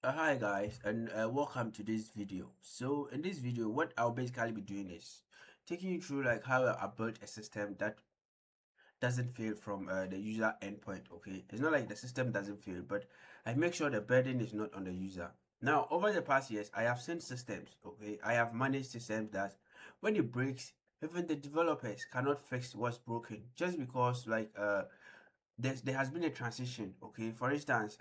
Hi guys, and welcome to this video. So in this video, what I'll basically be doing is taking you through like how I built a system that doesn't fail from the user endpoint. Okay, it's not like the system doesn't fail, but I make sure the burden is not on the user. Now, over the past years, I have seen systems. Okay, I have managed systems that when it breaks, even the developers cannot fix what's broken just because there has been a transition. Okay, for instance,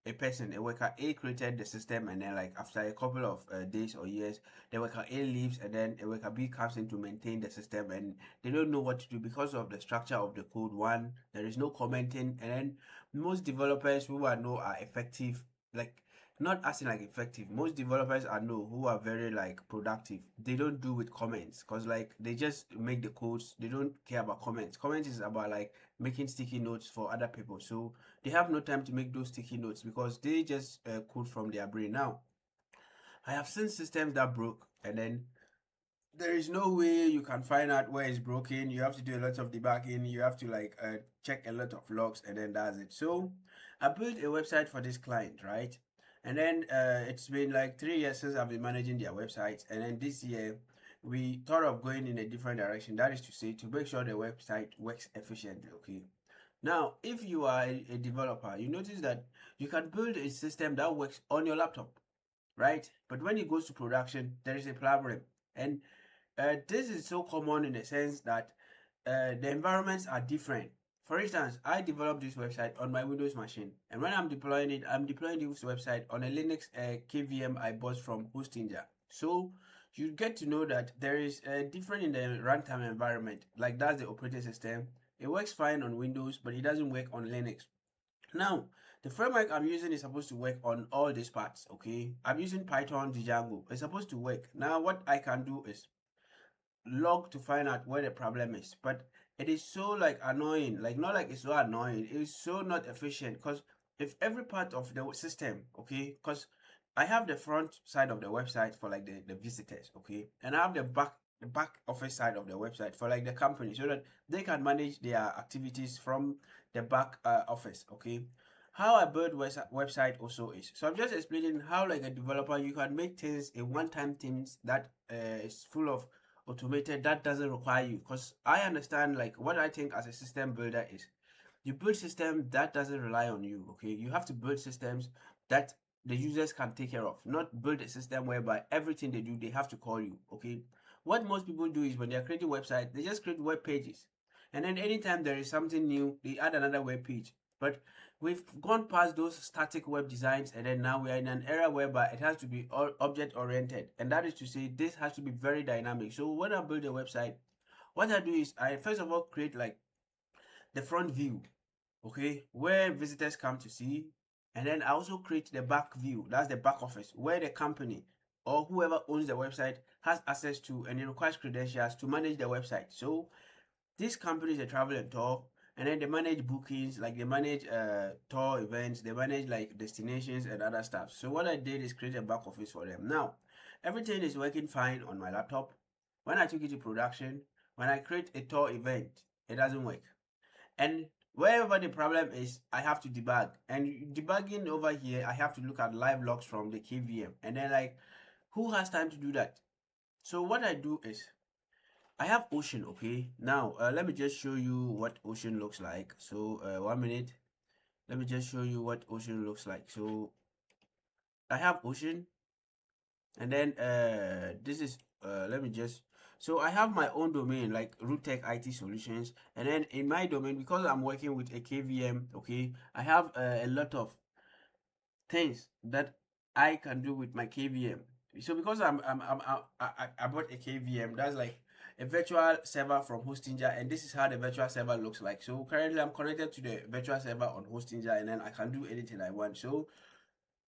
a person, a worker A created the system, and then like after a couple of days or years, the worker A leaves, and then a worker B comes in to maintain the system, and they don't know what to do because of the structure of the code. One, there is no commenting, and then most developers who I know are effective, like not as in like effective. Most developers I know who are very like productive, they don't do with comments because like they just make the codes. They don't care about comments. Comments is about like making sticky notes for other people. So they have no time to make those sticky notes because they just code from their brain. Now, I have seen systems that broke, and then there is no way you can find out where it's broken. You have to do a lot of debugging. You have to check a lot of logs, and then that's it. So I built a website for this client, right? And then it's been like 3 years since I've been managing their website, and then this year we thought of going in a different direction. That is to say, to make sure the website works efficiently. Okay. Now, if you are a developer, you notice that you can build a system that works on your laptop, right? But when it goes to production, there is a problem. And this is so common in the sense that the environments are different. For instance, I developed this website on my Windows machine, and when I'm deploying it, I'm deploying this website on a Linux KVM I bought from Hostinja. So you get to know that there is different in the runtime environment. Like that's the operating system. It works fine on Windows, but it doesn't work on Linux. Now, the framework I'm using is supposed to work on all these parts. Okay, I'm using Python Django. It's supposed to work. Now, what I can do is log to find out where the problem is, but it is so like annoying, like not like it's so annoying, it's so not efficient because if every part of the system, okay, because I have the front side of the website for like the visitors, okay, and I have the back office side of the website for like the company so that they can manage their activities from the back office. Okay, how I build website also is, so I'm just explaining how like a developer you can make things a one-time things that is full of automated, that doesn't require you, because I understand like what I think as a system builder is you build system that doesn't rely on you. Okay, you have to build systems that the users can take care of, not build a system whereby everything they do they have to call you. Okay, what most people do is when they're creating website, they just create web pages, and then anytime there is something new they add another web page. But we've gone past those static web designs, and then now we are in an era whereby it has to be all object oriented, and that is to say this has to be very dynamic. So when I build a website, what I do is I first of all create like the front view, okay, where visitors come to see, and then I also create the back view, that's the back office, where the company or whoever owns the website has access to, and it requires credentials to manage the website. So these companies, they travel and tour, and then they manage bookings, like they manage tour events, they manage like destinations and other stuff. So what I did is create a back office for them. Now, everything is working fine on my laptop. When I took it to production, when I create a tour event, it doesn't work. And wherever the problem is, I have to debug. And debugging over here, I have to look at live logs from the KVM. And then like, who has time to do that? So what I do is I have Ocean. Okay, now let me just show you what Ocean looks like. So 1 minute, let me just show you what Ocean looks like. So I have Ocean, and then this is let me just, so I have my own domain like Root Tech IT Solutions, and then in my domain, because I'm working with a KVM, okay, I have a lot of things that I can do with my KVM. So because I bought a KVM, that's like a virtual server from Hostinja, and this is how the virtual server looks like. So currently I'm connected to the virtual server on Hostinja, and then I can do anything I want. So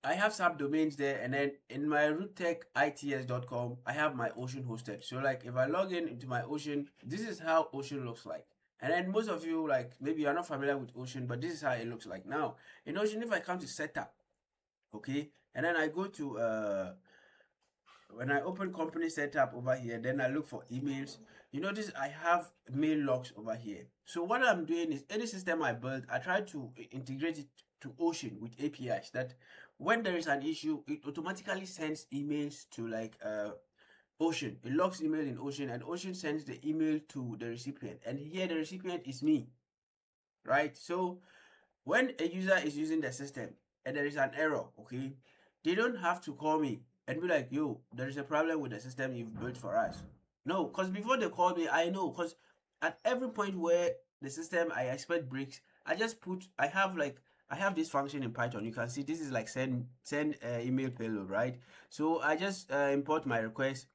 I have subdomains there, and then in my roottechits.com, I have my Ocean hosted. So like if I log in into my Ocean, this is how Ocean looks like. And then most of you, like maybe you're not familiar with Ocean, but this is how it looks like. Now in Ocean, if I come to setup, okay, and then I go to when I open company setup over here, then I look for emails. You notice I have mail logs over here. So what I'm doing is any system I build, I try to integrate it to Ocean with APIs, that when there is an issue, it automatically sends emails to like Ocean. It logs email in Ocean, and Ocean sends the email to the recipient. And here the recipient is me, right? So when a user is using the system and there is an error, okay, they don't have to call me and be like, yo, there is a problem with the system you've built for us. No, because before they call me, I know, because at every point where the system I expect breaks, I just put, I have this function in Python. You can see this is like send email payload, right? So I just import my request,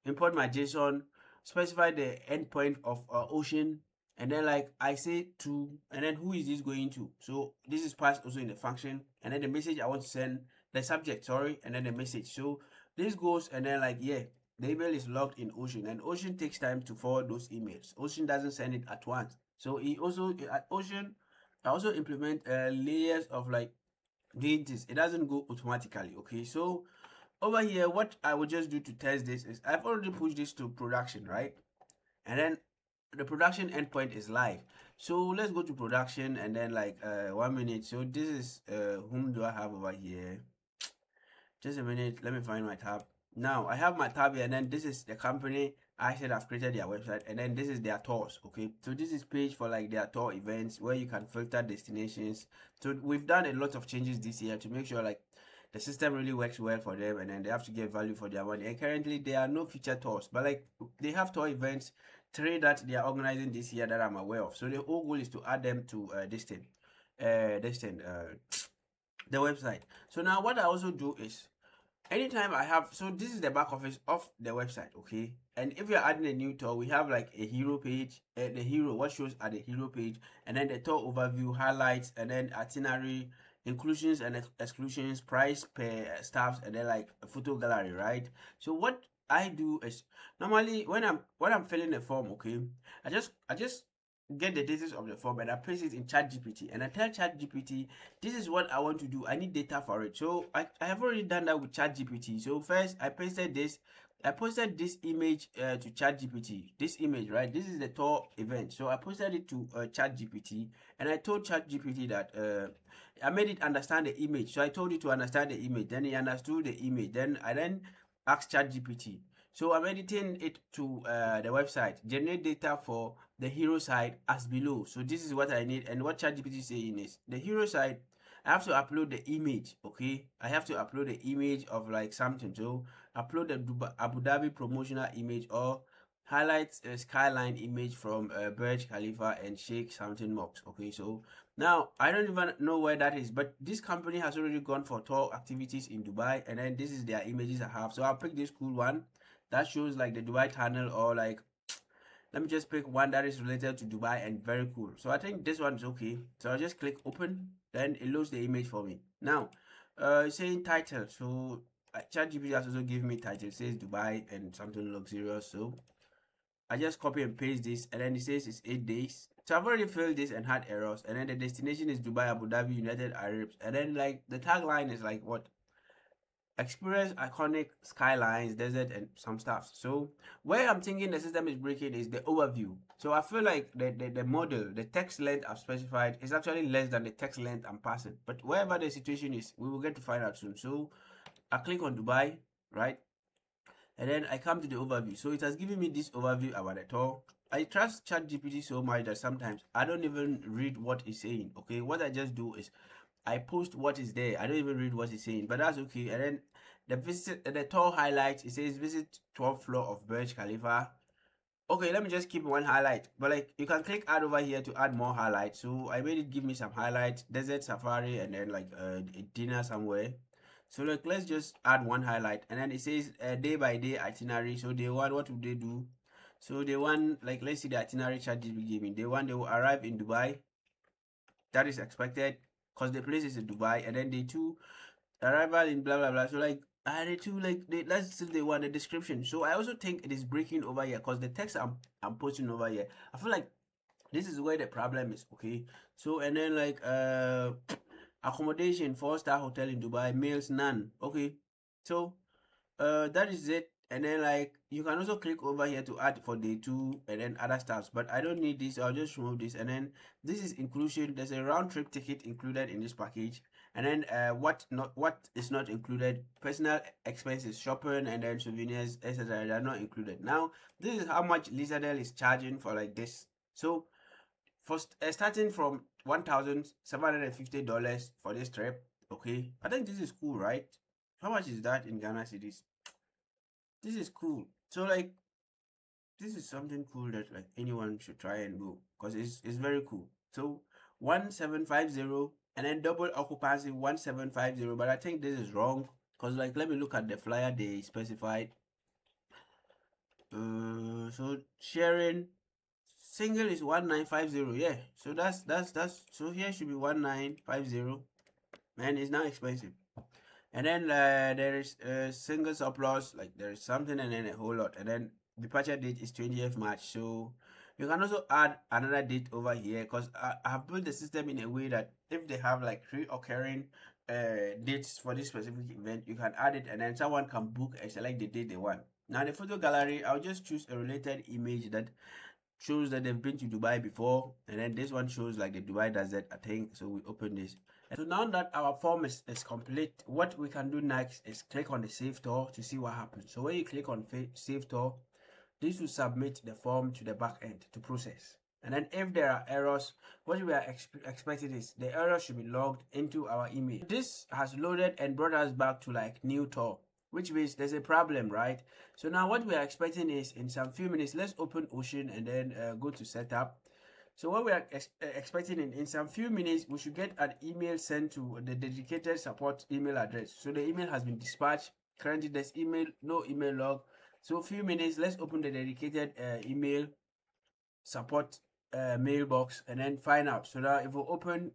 import my JSON, specify the endpoint of Ocean, and then like I say to, and then who is this going to? So this is passed also in the function, and then the message I want to send, the subject, sorry, and then the message. So this goes, and then like, yeah, the email is logged in Ocean, and Ocean takes time to forward those emails. Ocean doesn't send it at once. So he also, at Ocean, I also implement layers of like doing this. It doesn't go automatically, okay? So over here, what I would just do to test this is I've already pushed this to production, right? And then the production endpoint is live. So let's go to production, and then like 1 minute. So this is whom do I have over here? Just a minute, let me find my tab. Now I have my tab here, and then this is the company. I said I've created their website, and then this is their tours. Okay, so this is page for like their tour events where you can filter destinations. So we've done a lot of changes this year to make sure like the system really works well for them, and then they have to get value for their money. And currently there are no feature tours, but like they have tour events, three that they are organizing this year that I'm aware of. So the whole goal is to add them to the website. So now what I also do is anytime I have, so this is the back office of the website, okay? And if you're adding a new tour, we have like a hero page, the hero, what shows at the hero page, and then the tour overview, highlights, and then itinerary, inclusions and exclusions, price per staffs, and then like a photo gallery, right? So what I do is normally when I'm filling a form, okay, I just get the details of the form and I paste it in ChatGPT, and I tell ChatGPT this is what I want to do. I need data for it. So I have already done that with ChatGPT. So first I pasted this, I posted this image to ChatGPT. This image, right? This is the tour event. So I posted it to ChatGPT, and I told ChatGPT that I made it understand the image. So I told it to understand the image. Then he understood the image. Then I asked ChatGPT. So I'm editing it to the website. Generate data for the hero side as below. So this is what I need, and what ChatGPT is saying is the hero side. I have to upload the image, okay? I have to upload the image of like something. So upload the Abu Dhabi promotional image, or highlight a skyline image from Burj Khalifa and Sheikh something mosque. Okay, so now I don't even know where that is, but this company has already gone for tour activities in Dubai, and then this is their images I have. So I'll pick this cool one that shows like the Dubai tunnel, or like let me just pick one that is related to Dubai and very cool. So I think this one is okay. So I'll just click open, then it loads the image for me. Now, saying title. So ChatGPT has also given me title. It says Dubai and something luxurious. So I just copy and paste this, and then it says it's 8 days. So I've already filled this and had errors, and then the destination is Dubai, Abu Dhabi, United Arabs, and then like the tagline is like what? Experience iconic skylines, desert, and some stuff. So where I'm thinking the system is breaking is the overview. So I feel like the model, the text length I've specified is actually less than the text length I'm passing. But wherever the situation is, we will get to find out soon. So I click on Dubai, right? And then I come to the overview. So it has given me this overview about the tour. I trust ChatGPT so much that sometimes I don't even read what it's saying. Okay, what I just do is I post what is there. I don't even read what it's saying, but that's okay. And then the tour highlights, it says visit 12th floor of Burj Khalifa. Okay, let me just keep one highlight, but like you can click add over here to add more highlights. So I made it give me some highlights, desert safari, and then like a dinner somewhere. So like let's just add one highlight, and then it says day by day itinerary. So day one, what would they do? So day one, like let's see the itinerary chart is giving. Day one, they will arrive in Dubai. That is expected because the place is in Dubai, and then day two, arrival in blah blah blah. So like day two, like let's see the one the description. So I also think it is breaking over here because the text I'm posting over here, I feel like this is where the problem is. Okay, so and then like accommodation 4-star hotel in Dubai, meals none. Okay, so that is it. And then like you can also click over here to add for day two and then other stuffs, but I don't need this. I'll just remove this. And then this is inclusion. There's a round trip ticket included in this package, And then what is not included: personal expenses, shopping, and then souvenirs, etc. They are not included. Now this is how much Lisadel is charging for like this. So for starting from $1,750 for this trip. Okay, I think this is cool, right? How much is that in Ghana cedis? This is cool. So like this is something cool that like anyone should try and go, because it's very cool. So 1750, and then double occupancy 1750, but I think this is wrong, because like let me look at the flyer they specified. So sharing single is 1950. Yeah, so that's so here should be 1950. Man, it's not expensive. And then there is a single surplus, like there is something and then a whole lot. And then departure date is 20th March. So you can also add another date over here, because I have built the system in a way that if they have like reoccurring dates for this specific event, you can add it and then someone can book and select the date they want. Now the photo gallery, I'll just choose a related image that shows that they've been to Dubai before, and then this one shows like the Dubai desert, I think. So we open this. So now that our form is complete, what we can do next is click on the save tour to see what happens. So when you click on save tour, this will submit the form to the back end to process. And then if there are errors, what we are expecting is the error should be logged into our email. This has loaded and brought us back to like new tour, which means there's a problem, right? So now what we are expecting is in some few minutes, let's open Ocean and then go to setup. So what we are expecting in some few minutes, we should get an email sent to the dedicated support email address. So the email has been dispatched. Currently there's no email log. So a few minutes, let's open the dedicated email support mailbox and then find out. So now if we open,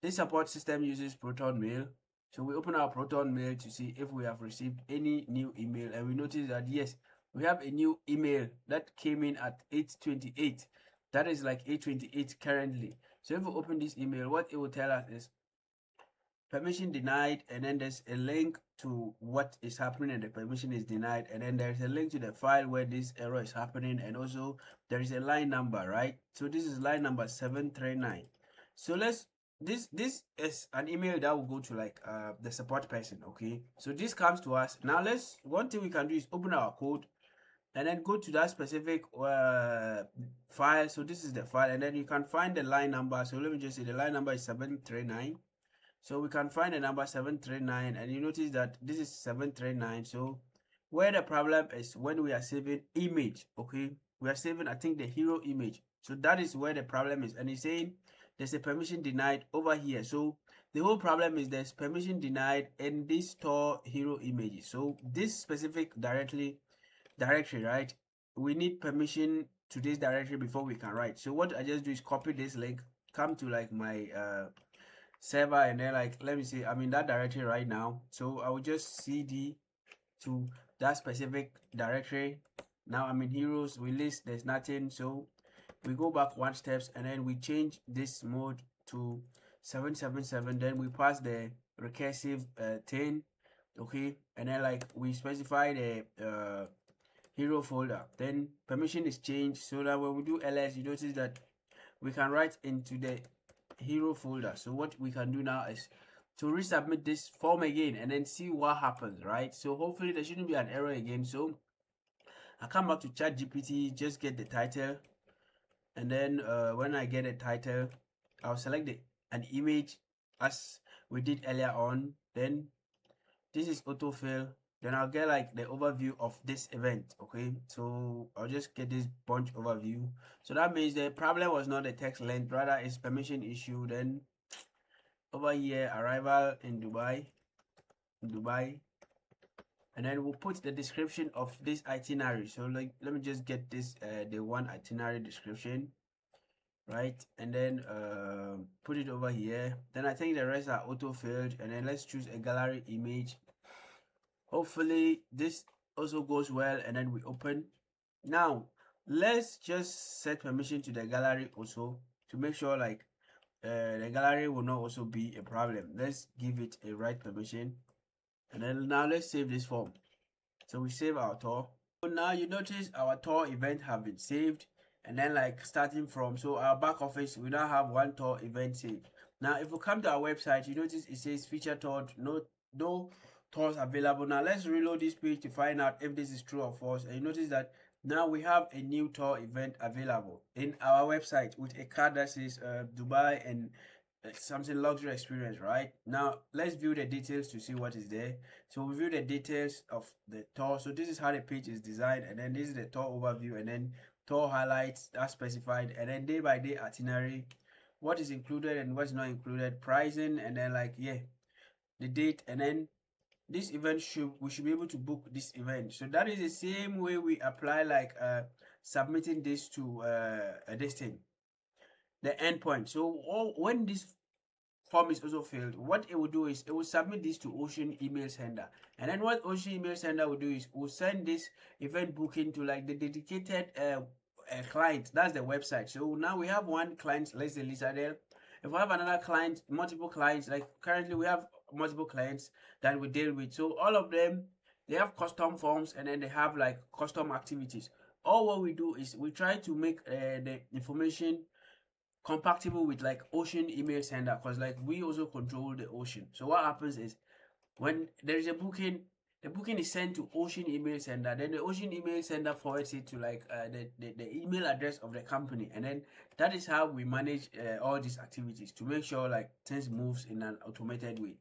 this support system uses Proton Mail. So we open our Proton Mail to see if we have received any new email, and we notice that yes, we have a new email that came in at 8:28. That is like 8:28 currently. So if we open this email, what it will tell us is permission denied, and then there's a link to what is happening and the permission is denied, and then there's a link to the file where this error is happening, and also there is a line number, right? So this is line number 739. So this is an email that will go to like the support person. Okay, so this comes to us now. One thing we can do is open our code and then go to that specific file. So this is the file, and then you can find the line number. So let me just say the line number is 739. So we can find the number 739, and you notice that this is 739. So where the problem is when we are saving image, okay, we are saving, I think, the hero image. So that is where the problem is, and it's saying there's a permission denied over here. So the whole problem is there's permission denied in this store hero images. So this specific directory, right, we need permission to this directory before we can write. So what I just do is copy this link, come to like my server, and then like let me see, I'm in that directory right now. So I will just cd to that specific directory. Now I'm in heroes, we list, there's nothing. So we go back one steps, and then we change this mode to 777. Then we pass the recursive 10. Okay, and then like we specify the hero folder, then permission is changed, so that when we do ls, you notice that we can write into the hero folder. So what we can do now is to resubmit this form again and then see what happens, right? So hopefully there shouldn't be an error again. So I come back to ChatGPT, just get the title, and then when I get a title, I'll select an image as we did earlier on. Then this is autofill. Then I'll get like the overview of this event. Okay, so I'll just get this bunch overview. So that means the problem was not the text length, rather it's permission issue. Then over here, arrival in Dubai, and then we'll put the description of this itinerary. So like let me just get this the one itinerary description, right? And then put it over here. Then I think the rest are auto filled, and then let's choose a gallery image. Hopefully this also goes well, and then we open. Now let's just set permission to the gallery also to make sure like the gallery will not also be a problem. Let's give it a right permission, and then now let's save this form. So we save our tour. So now you notice our tour event have been saved, and then like starting from, so our back office, we now have one tour event saved. Now, if we come to our website, you notice it says feature tours, no tours available. Now, let's reload this page to find out if this is true or false. And you notice that now we have a new tour event available in our website with a card that says Dubai and something luxury experience. Right now, let's view the details to see what is there. So we view the details of the tour. So this is how the page is designed, and then this is the tour overview, and then tour highlights that's specified, and then day by day itinerary, what is included and what's not included, pricing, and then like the date, and then this event we should be able to book this event. So that is the same way we apply like submitting this to this thing, the endpoint. So when this form is also filled, what it will do is it will submit this to Ocean email sender, and then what Ocean email sender will do is will send this event booking to like the dedicated client. That's the website. So now we have one client, let's say Lisadel. If we have another client, multiple clients, like currently we have multiple clients that we deal with. So all of them, they have custom forms, and then they have like custom activities. All what we do is we try to make the information compatible with like Ocean email sender, because like we also control the Ocean. So what happens is when there is a booking, the booking is sent to Ocean email sender, then the Ocean email sender forwards it to like the email address of the company, and then that is how we manage all these activities to make sure like things moves in an automated way.